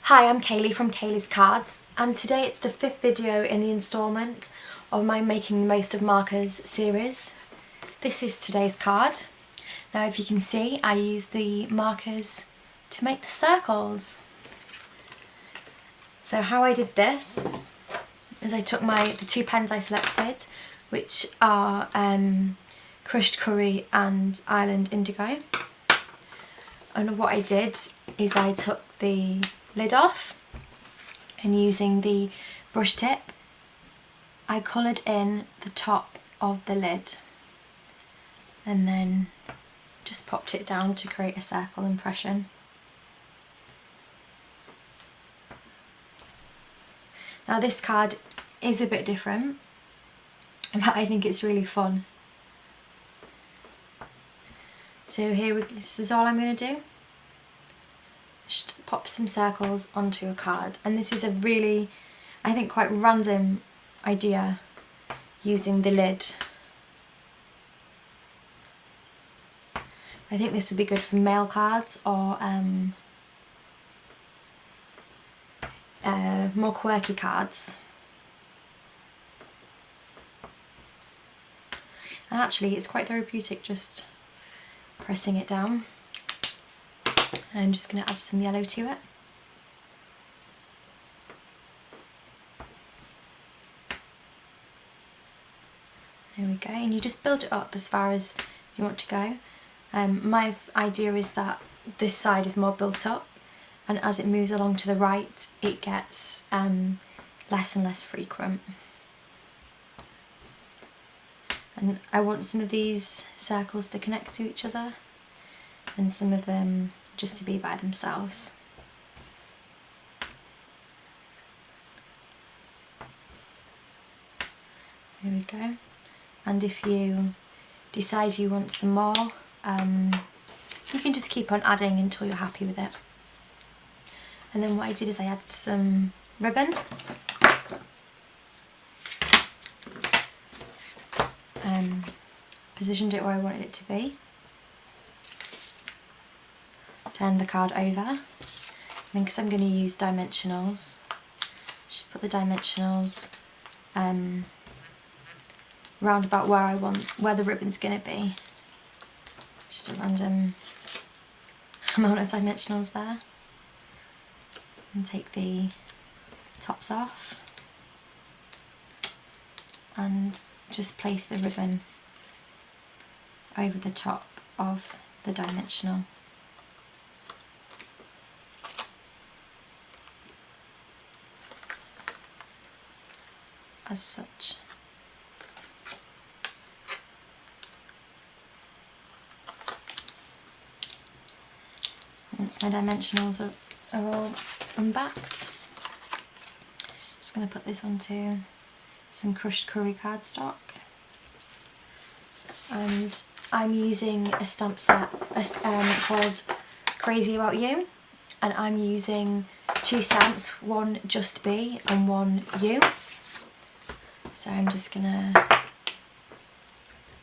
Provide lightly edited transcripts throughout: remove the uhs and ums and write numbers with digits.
Hi, I'm Cayleigh from Cayleigh's Cards, and today it's the 5th video in the instalment of my Making the Most of Markers series. This is today's card. Now if you can see, I use the markers to make the circles. So how I did this is I took the two pens I selected, which are Crushed Curry and Island Indigo. And what I did is I took the lid off, and using the brush tip I coloured in the top of the lid and then just popped it down to create a circle impression. Now this card is a bit different, but I think it's really fun. So this is all I'm going to do. Just pop some circles onto a card, and this is a really, I think, quite random idea using the lid. I think this would be good for mail cards or more quirky cards. And actually it's quite therapeutic just pressing it down. And I'm just going to add some yellow to it. There we go, and you just build it up as far as you want to go. My idea is that this side is more built up, and as it moves along to the right it gets less and less frequent. And I want some of these circles to connect to each other and some of them just to be by themselves. There we go. And if you decide you want some more, you can just keep on adding until you're happy with it. And then what I did is I added some ribbon. Positioned it where I wanted it to be. Turn the card over, and then because I'm going to use dimensionals, just put the dimensionals round about where the ribbon's going to be. Just a random amount of dimensionals there. And take the tops off and just place the ribbon over the top of the dimensional. As such. Once my dimensionals are all unbacked, just going to put this onto some Crushed Curry cardstock, and I'm using a stamp set called Crazy About You, and I'm using two stamps, one Just Be and one You. So I'm just going to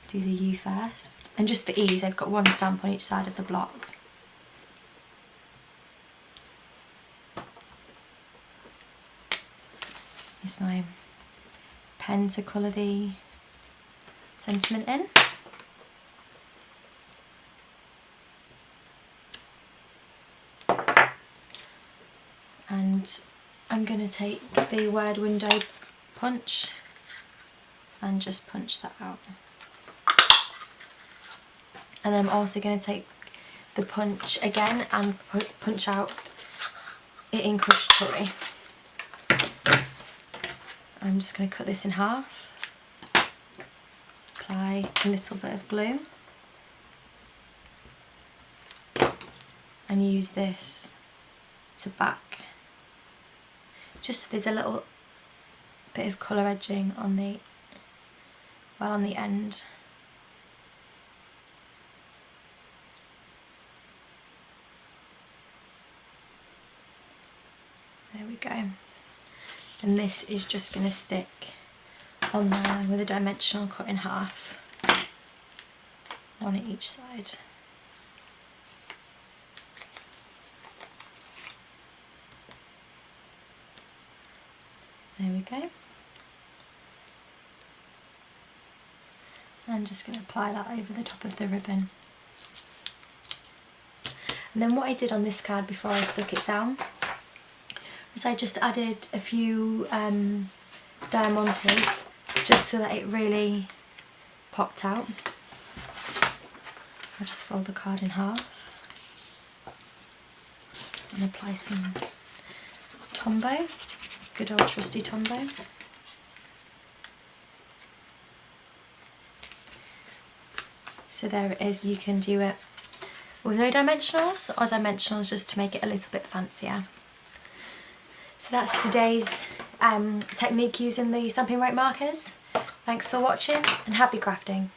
do the U first, and just for ease I've got one stamp on each side of the block. Use my pen to colour the sentiment in. And I'm going to take the word window punch and just punch that out. And then I'm also going to take the punch again and punch out it in Crushed Curry. I'm just going to cut this in half, apply a little bit of glue, and use this to back. Just so there's a little bit of colour edging on the end. There we go. And this is just going to stick on there with a dimensional cut in half, one at each side. There we go. I'm just going to apply that over the top of the ribbon. And then what I did on this card before I stuck it down was I just added a few diamantes just so that it really popped out. I'll just fold the card in half and apply some Tombow, good old trusty Tombow. So there it is, you can do it with no dimensionals or dimensionals just to make it a little bit fancier. So that's today's technique using the Stampin' Up markers. Thanks for watching and happy crafting.